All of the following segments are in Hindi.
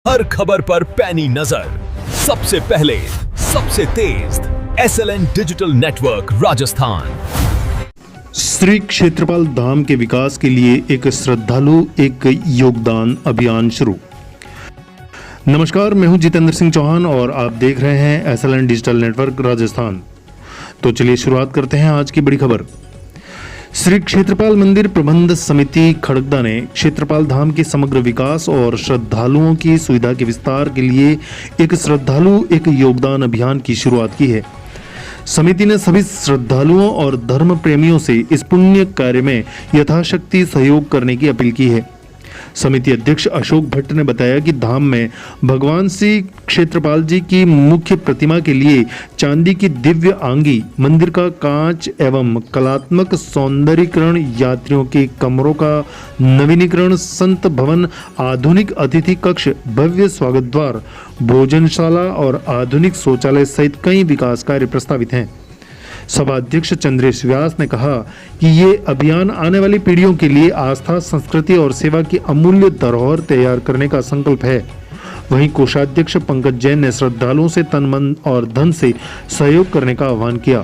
हर खबर पर पैनी नजर, सबसे पहले, सबसे तेज, SLN digital network Rajasthan. Shri Kshetrapal Dham के विकास के लिए एक श्रद्धालु एक योगदान अभियान शुरू। नमस्कार, मैं हूं जितेंद्र सिंह चौहान और आप देख रहे हैं SLN डिजिटल नेटवर्क राजस्थान। तो चलिए शुरुआत करते हैं आज की बड़ी खबर। श्री क्षेत्रपाल मंदिर प्रबंध समिति खड़गदा ने क्षेत्रपाल धाम के समग्र विकास और श्रद्धालुओं की सुविधा के विस्तार के लिए एक श्रद्धालु एक योगदान अभियान की शुरुआत की है। समिति ने सभी श्रद्धालुओं और धर्म प्रेमियों से इस पुण्य कार्य में यथाशक्ति सहयोग करने की अपील की है। समिति अध्यक्ष अशोक भट्ट ने बताया कि धाम में भगवान श्री क्षेत्रपाल जी की मुख्य प्रतिमा के लिए चांदी की दिव्य आंगी, मंदिर का कांच एवं कलात्मक सौंदर्यीकरण, यात्रियों के कमरों का नवीनीकरण, संत भवन, आधुनिक अतिथि कक्ष, भव्य स्वागत द्वार, भोजनशाला और आधुनिक शौचालय सहित कई विकास कार्य प्रस्तावित हैं। सभा अध्यक्ष चंद्रेश व्यास ने कहा कि ये अभियान आने वाली पीढ़ियों के लिए आस्था, संस्कृति और सेवा की अमूल्य धरोहर तैयार करने का संकल्प है। वहीं कोषाध्यक्ष पंकज जैन ने श्रद्धालुओं से तन, मन और धन से सहयोग करने का आह्वान किया।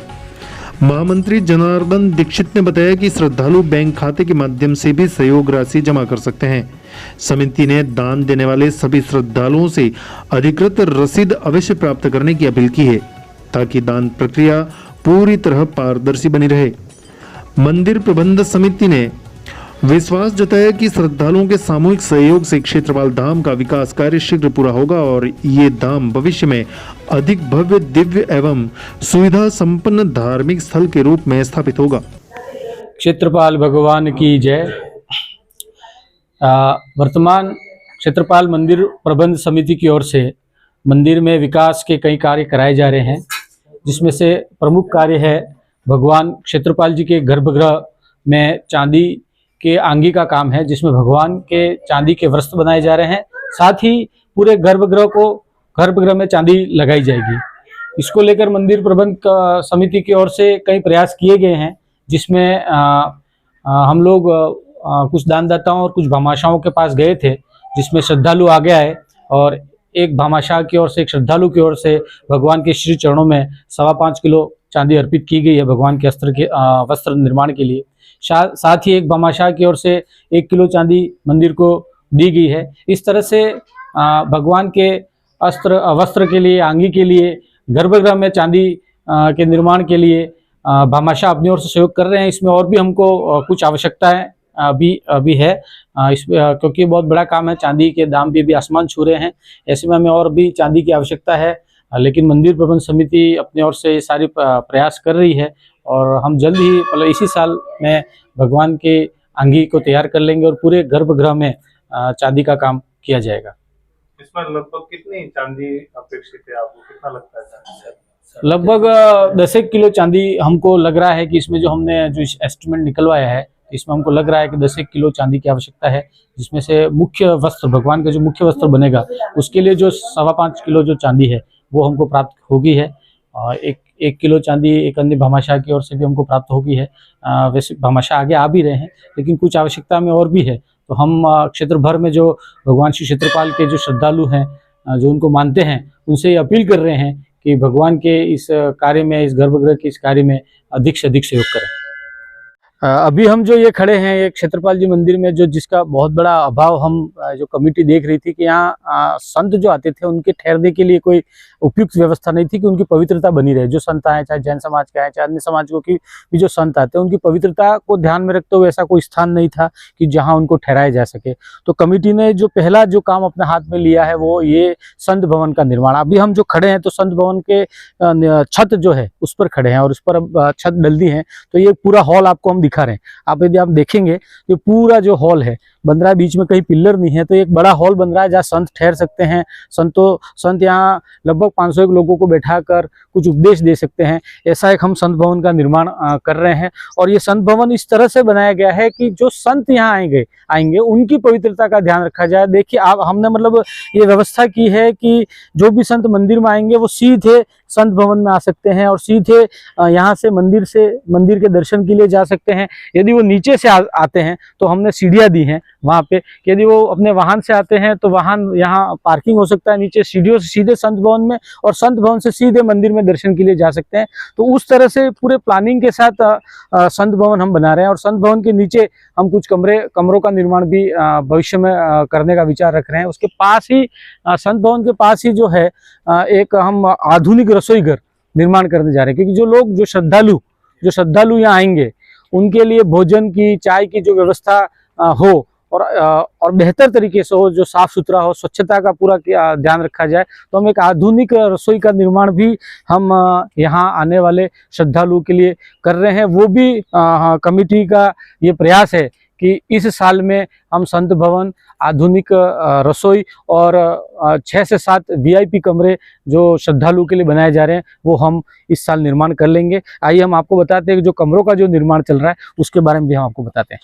महामंत्री जनार्दन दीक्षित ने बताया कि श्रद्धालु बैंक खाते के माध्यम से भी सहयोग राशि जमा कर सकते हैं। समिति ने दान देने वाले सभी श्रद्धालुओं से अधिकृत रसीद अवश्य प्राप्त करने की अपील की है ताकि दान प्रक्रिया पूरी तरह पारदर्शी बनी रहे। मंदिर प्रबंध समिति ने विश्वास जताया कि श्रद्धालुओं के सामूहिक सहयोग से क्षेत्रपाल धाम का विकास कार्य शीघ्र पूरा होगा और ये धाम भविष्य में अधिक भव्य, दिव्य एवं सुविधा संपन्न धार्मिक स्थल के रूप में स्थापित होगा। क्षेत्रपाल भगवान की जय। वर्तमान क्षेत्रपाल मंदिर प्रबंध समिति की ओर से मंदिर में विकास के कई कार्य कराए जा रहे हैं, जिसमें से प्रमुख कार्य है भगवान क्षेत्रपाल जी के गर्भगृह में चांदी के आंगी का काम है, जिसमें भगवान के चांदी के वस्त्र बनाए जा रहे हैं। साथ ही पूरे गर्भगृह में चांदी लगाई जाएगी। इसको लेकर मंदिर प्रबंध समिति की ओर से कई प्रयास किए गए हैं, जिसमें हम लोग कुछ दानदाताओं और कुछ भामाशाहों के पास गए थे, जिसमें श्रद्धालु आगे आए और एक भामाशाह की ओर से, एक श्रद्धालु की ओर से भगवान के श्री चरणों में 5.25 किलो चांदी अर्पित की गई है भगवान के वस्त्र निर्माण के लिए। साथ ही एक भामाशाह की ओर से 1 किलो चांदी मंदिर को दी गई है। इस तरह से भगवान के वस्त्र के लिए, आंगी के लिए, गर्भगृह में चांदी के निर्माण के लिए भामाशाह अपनी ओर से सहयोग कर रहे हैं। इसमें और भी हमको कुछ आवश्यकताएं अभी है, क्योंकि बहुत बड़ा काम है, चांदी के दाम भी आसमान छू रहे हैं। ऐसे में हमें और भी चांदी की आवश्यकता है, लेकिन मंदिर प्रबंध समिति अपनी ओर से सारी प्रयास कर रही है और हम जल्द ही मतलब इसी साल में भगवान के आंगी को तैयार कर लेंगे और पूरे गर्भगृह में चांदी का काम किया जाएगा। इसमें लगभग कितनी चांदी अपेक्षित है, आपको कितना लगता है? लगभग 10 किलो चांदी हमको लग रहा है कि इसमें जो हमने जो एस्टिमेट निकलवाया है, इसमें हमको लग रहा है कि 10 किलो चांदी की आवश्यकता है, जिसमें से मुख्य वस्त्र, भगवान का जो मुख्य वस्त्र बनेगा उसके लिए जो 5.25 किलो जो चांदी है वो हमको प्राप्त होगी है। और एक किलो चांदी एक अन्य भामाशाह की ओर से भी हमको प्राप्त होगी है। वैसे भामाशाह आगे आ भी रहे हैं, लेकिन कुछ आवश्यकता में और भी है। तो हम क्षेत्र भर में जो भगवान श्री क्षेत्रपाल के जो श्रद्धालु हैं, जो उनको मानते हैं, उनसे अपील कर रहे हैं कि भगवान के इस कार्य में, इस गर्भगृह के इस कार्य में अधिक से अधिक सहयोग करें। अभी हम जो ये खड़े हैं ये क्षेत्रपाल जी मंदिर में, जो जिसका बहुत बड़ा अभाव हम जो कमेटी देख रही थी कि यहाँ संत जो आते थे उनके ठहरने के लिए कोई उपयुक्त व्यवस्था नहीं थी कि उनकी पवित्रता बनी रहे। जो संत आए, चाहे जैन समाज के आए, चाहे अन्य समाजों की भी जो संत आते हैं, उनकी पवित्रता को ध्यान में रखते हुए ऐसा कोई स्थान नहीं था कि जहाँ उनको ठहराया जा सके। तो कमेटी ने जो पहला जो काम अपने हाथ में लिया है वो ये संत भवन का निर्माण। अभी हम जो खड़े हैं तो संत भवन के छत जो है उस पर खड़े हैं और उस पर छत डल दी है। तो ये पूरा हॉल आपको हम दिखा रहे हैं। आप यदि आप देखेंगे तो पूरा जो हॉल है बन रहा है, बीच में कहीं पिल्लर नहीं है, तो एक बड़ा हॉल बन रहा है जहाँ संत ठहर सकते हैं। संत यहाँ लगभग 501 लोगों को बैठाकर कुछ उपदेश दे सकते हैं। ऐसा एक हम संत भवन का निर्माण कर रहे हैं और ये संत भवन इस तरह से बनाया गया है कि जो संत यहाँ आएंगे उनकी पवित्रता का ध्यान रखा जाए। देखिए आप, हमने मतलब ये व्यवस्था की है कि जो भी संत मंदिर में आएंगे वो सीधे संत भवन में आ सकते हैं और सीधे यहाँ से मंदिर के दर्शन के लिए जा सकते हैं। यदि वो नीचे से आते हैं तो हमने सीढ़ियाँ दी हैं वहाँ पे कि यदि वो अपने वाहन से आते हैं तो वाहन यहाँ पार्किंग हो सकता है, नीचे सीढ़ियों से सीधे संत भवन में और संत भवन से सीधे मंदिर में दर्शन के लिए जा सकते हैं। तो उस तरह से पूरे प्लानिंग के साथ संत भवन हम बना रहे हैं और संत भवन के नीचे हम कुछ कमरों का निर्माण भी भविष्य में करने का विचार रख रहे हैं। उसके पास ही संत भवन के पास ही जो है एक हम आधुनिक रसोई घर निर्माण करने जा रहे हैं, क्योंकि जो श्रद्धालु यहाँ आएंगे उनके लिए भोजन की, चाय की जो व्यवस्था हो और बेहतर तरीके से हो, जो साफ सुथरा हो, स्वच्छता का पूरा ध्यान रखा जाए, तो हम एक आधुनिक रसोई का निर्माण भी हम यहाँ आने वाले श्रद्धालुओं के लिए कर रहे हैं। वो भी कमेटी का ये प्रयास है कि इस साल में हम संत भवन, आधुनिक रसोई और 6 से 7 VIP कमरे जो श्रद्धालुओं के लिए बनाए जा रहे हैं वो हम इस साल निर्माण कर लेंगे। आइए हम आपको बताते हैं कि जो कमरों का जो निर्माण चल रहा है उसके बारे में भी हम आपको बताते हैं।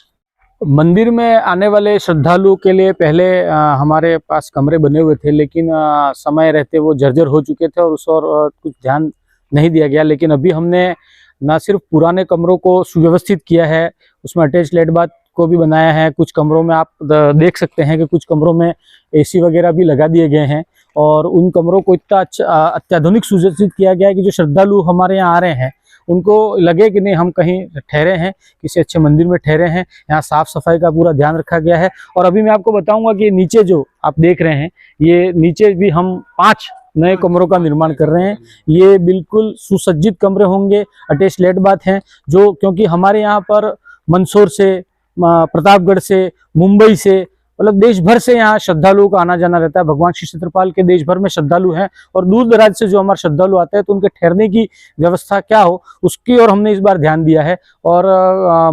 मंदिर में आने वाले श्रद्धालुओं के लिए पहले हमारे पास कमरे बने हुए थे, लेकिन समय रहते वो जर्जर हो चुके थे और उस और कुछ ध्यान नहीं दिया गया। लेकिन अभी हमने न सिर्फ पुराने कमरों को सुव्यवस्थित किया है, उसमें अटैच लेट बाथ को भी बनाया है। कुछ कमरों में आप देख सकते हैं कि कुछ कमरों में AC वगैरह भी लगा दिए गए हैं और उन कमरों को इतना अत्याधुनिक सुसज्जित किया गया है कि जो श्रद्धालु हमारे यहाँ आ रहे हैं उनको लगे कि नहीं हम कहीं ठहरे हैं, किसी अच्छे मंदिर में ठहरे हैं। यहाँ साफ सफाई का पूरा ध्यान रखा गया है। और अभी मैं आपको बताऊंगा कि नीचे जो आप देख रहे हैं, ये नीचे भी हम 5 नए कमरों का निर्माण कर रहे हैं। ये बिल्कुल सुसज्जित कमरे होंगे, अटैच लेट बाथ हैं, जो क्योंकि हमारे यहाँ पर मंदसौर से, प्रतापगढ़ से, मुंबई से, मतलब देश भर से यहाँ श्रद्धालुओं का आना जाना रहता है। भगवान श्री क्षेत्रपाल के देश भर में श्रद्धालु हैं और दूर दराज से जो हमारे श्रद्धालु आते हैं तो उनके ठहरने की व्यवस्था क्या हो उसकी और हमने इस बार ध्यान दिया है। और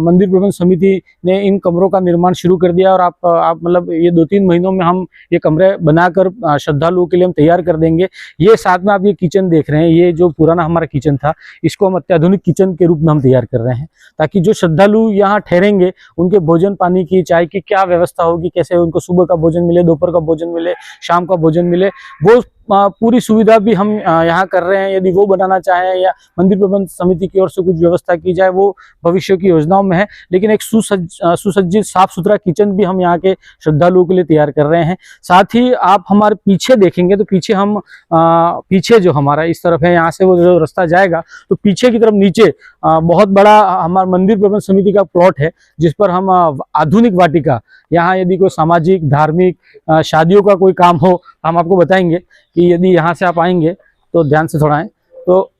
मंदिर प्रबंध समिति ने इन कमरों का निर्माण शुरू कर दिया और आप मतलब ये 2-3 महीनों में हम ये कमरे बनाकर श्रद्धालुओं के लिए हम तैयार कर देंगे। ये साथ में आप ये किचन देख रहे हैं, ये जो पुराना हमारा किचन था इसको हम अत्याधुनिक किचन के रूप में हम तैयार कर रहे हैं, ताकि जो श्रद्धालु यहाँ ठहरेंगे उनके भोजन पानी की, चाय की क्या व्यवस्था होगी, कैसे उनको सुबह का भोजन मिले, दोपहर का भोजन मिले, शाम का भोजन मिले, वो पूरी सुविधा भी हम यहाँ कर रहे हैं। यदि वो बनाना चाहें या मंदिर प्रबंध समिति की ओर से कुछ व्यवस्था की जाए वो भविष्य की योजनाओं में है, लेकिन एक सुसज्जित साफ सुथरा किचन भी हम यहाँ के श्रद्धालुओं के लिए तैयार कर रहे हैं। साथ ही आप हमारे पीछे देखेंगे तो पीछे हम पीछे जो हमारा इस तरफ है, यहाँ से वो जो रास्ता जाएगा तो पीछे की तरफ नीचे बहुत बड़ा हमारा मंदिर प्रबंध समिति का प्लॉट है, जिस पर हम आधुनिक वाटिका, यहाँ यदि कोई सामाजिक, धार्मिक, शादियों का कोई काम हो, हम आपको बताएंगे कि यदि यहाँ से आप आएंगे तो ध्यान से थोड़ा आए, तो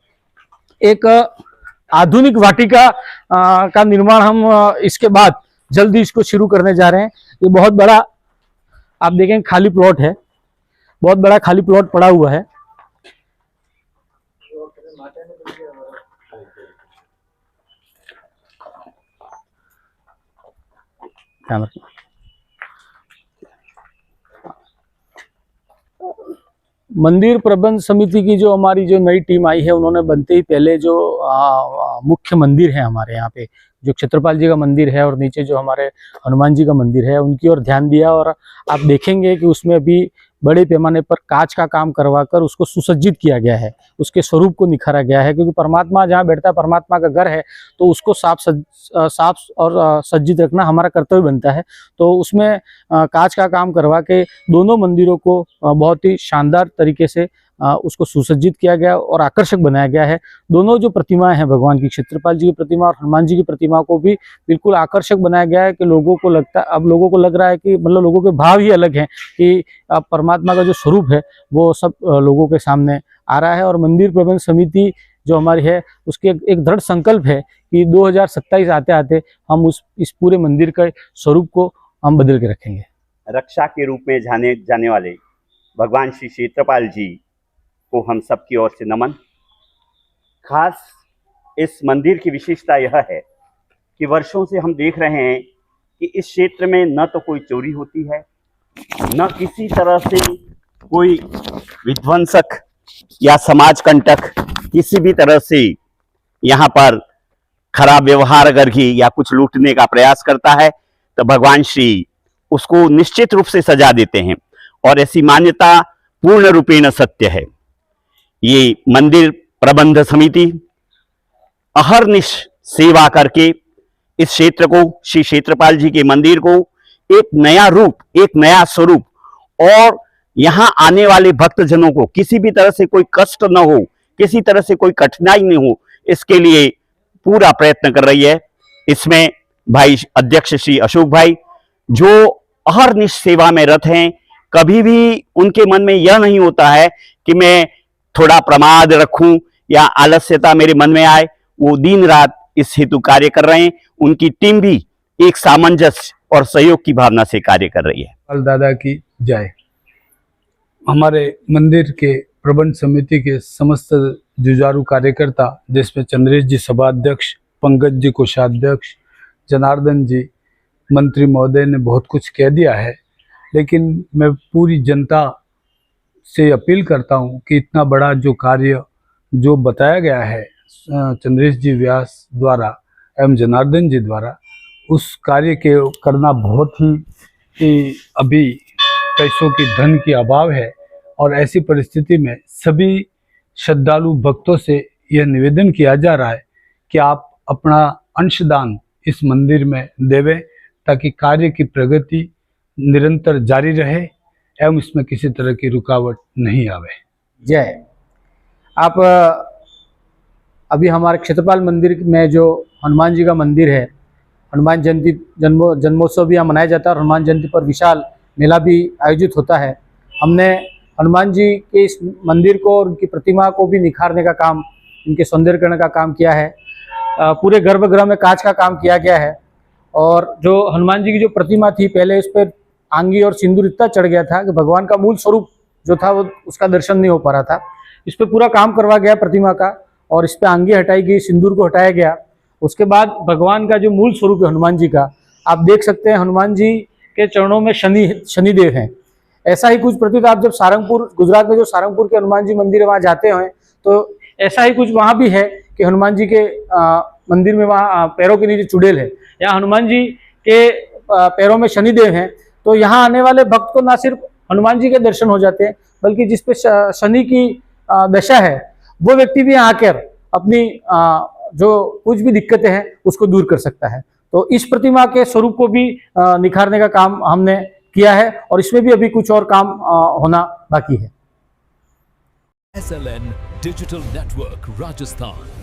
एक आधुनिक वाटिका का निर्माण हम इसके बाद जल्दी इसको शुरू करने जा रहे हैं। ये बहुत बड़ा आप देखें खाली प्लॉट है, बहुत बड़ा खाली प्लॉट पड़ा हुआ है। ध्यान रखना। मंदिर प्रबंध समिति की जो हमारी जो नई टीम आई है, उन्होंने बनते ही पहले जो मुख्य मंदिर है हमारे यहाँ पे, जो क्षेत्रपाल जी का मंदिर है और नीचे जो हमारे हनुमान जी का मंदिर है, उनकी ओर ध्यान दिया। और आप देखेंगे कि उसमें अभी बड़े पैमाने पर कांच का काम करवाकर उसको सुसज्जित किया गया है, उसके स्वरूप को निखारा गया है, क्योंकि परमात्मा जहाँ बैठता है, परमात्मा का घर है, तो उसको साफ और सज्जित रखना हमारा कर्तव्य बनता है। तो उसमें कांच का काम करवा के दोनों मंदिरों को बहुत ही शानदार तरीके से उसको सुसज्जित किया गया और आकर्षक बनाया गया है। दोनों जो प्रतिमाएं हैं भगवान की, क्षेत्रपाल जी की प्रतिमा और हनुमान जी की प्रतिमा को भी बिल्कुल आकर्षक बनाया गया है कि लोगों को लगता है, अब लोगों को लग रहा है कि मतलब लोगों के भाव ही अलग हैं कि अब परमात्मा का जो स्वरूप है वो सब लोगों के सामने आ रहा है। और मंदिर प्रबंध समिति जो हमारी है उसके एक दृढ़ संकल्प है कि 2027 आते आते हम इस पूरे मंदिर के स्वरूप को हम बदल के रखेंगे। रक्षा के रूप में जाने वाले भगवान श्री क्षेत्रपाल जी को हम सबकी ओर से नमन। खास इस मंदिर की विशेषता यह है कि वर्षों से हम देख रहे हैं कि इस क्षेत्र में न तो कोई चोरी होती है, न किसी तरह से कोई विध्वंसक या समाज कंटक किसी भी तरह से यहाँ पर खराब व्यवहार अगर ही या कुछ लूटने का प्रयास करता है तो भगवान श्री उसको निश्चित रूप से सजा देते हैं, और ऐसी मान्यता पूर्ण रूपेण सत्य है। ये मंदिर प्रबंध समिति अहर्निश सेवा करके इस क्षेत्र को, श्री क्षेत्रपाल जी के मंदिर को एक नया रूप, एक नया स्वरूप, और यहाँ आने वाले भक्तजनों को किसी भी तरह से कोई कष्ट न हो, किसी तरह से कोई कठिनाई नहीं हो, इसके लिए पूरा प्रयत्न कर रही है। इसमें भाई अध्यक्ष श्री अशोक भाई जो अहरनिश सेवा में रत हैं, कभी भी उनके मन में यह नहीं होता है कि मैं थोड़ा प्रमाद रखूं या आलस्यता मेरे मन में आए। वो दिन रात इस हेतु कार्य कर रहे हैं। उनकी टीम भी एक सामंजस्य और सहयोग की भावना से कार्य कर रही है। लाल दादा की जय। हमारे मंदिर के प्रबंध समिति के समस्त जुझारू कार्यकर्ता, जिसमें चंद्रेश जी सभा अध्यक्ष, पंकज जी कोषाध्यक्ष, जनार्दन जी मंत्री महोदय ने बहुत कुछ कह दिया है, लेकिन मैं पूरी जनता से अपील करता हूं कि इतना बड़ा जो कार्य जो बताया गया है चंद्रेश जी व्यास द्वारा एवं जनार्दन जी द्वारा, उस कार्य के करना बहुत ही अभी पैसों की धन की अभाव है। और ऐसी परिस्थिति में सभी श्रद्धालु भक्तों से यह निवेदन किया जा रहा है कि आप अपना अंशदान इस मंदिर में देवें, ताकि कार्य की प्रगति निरंतर जारी रहे एवं इसमें किसी तरह की रुकावट नहीं आवे। जय। आप अभी हमारे क्षेत्रपाल मंदिर में जो हनुमान जी का मंदिर है, हनुमान जयंती जन्मोत्सव भी यहाँ मनाया जाता है और हनुमान जयंती पर विशाल मेला भी आयोजित होता है। हमने हनुमान जी के इस मंदिर को और उनकी प्रतिमा को भी निखारने का काम, इनके सौंदर्यीकरण का काम किया है। पूरे गर्भगृह में कांच का काम किया गया है और जो हनुमान जी की जो प्रतिमा थी, पहले इस पर आंगी और सिंदूर इतना चढ़ गया था कि भगवान का मूल स्वरूप जो था वो उसका दर्शन नहीं हो पा रहा था। इस पर पूरा काम करवा गया प्रतिमा का और इस पर आंगी हटाई गई, सिंदूर को हटाया गया। उसके बाद भगवान का जो मूल स्वरूप है हनुमान जी का, आप देख सकते हैं हनुमान जी के चरणों में शनिदेव हैं। ऐसा ही कुछ प्रतीत, आप जब सारंगपुर, गुजरात में जो सारंगपुर के हनुमान जी मंदिर है वहाँ जाते हैं तो ऐसा ही कुछ वहाँ भी है कि हनुमान जी के मंदिर में वहाँ पैरों के नीचे चुड़ैल है, या हनुमान जी के पैरों में शनिदेव हैं। तो यहाँ आने वाले भक्त को ना सिर्फ हनुमान जी के दर्शन हो जाते हैं, बल्कि जिसपे शनि की दशा है वो व्यक्ति भी आकर अपनी जो कुछ भी दिक्कतें हैं उसको दूर कर सकता है। तो इस प्रतिमा के स्वरूप को भी निखारने का काम हमने किया है और इसमें भी अभी कुछ और काम होना बाकी है। SLN digital network Rajasthan.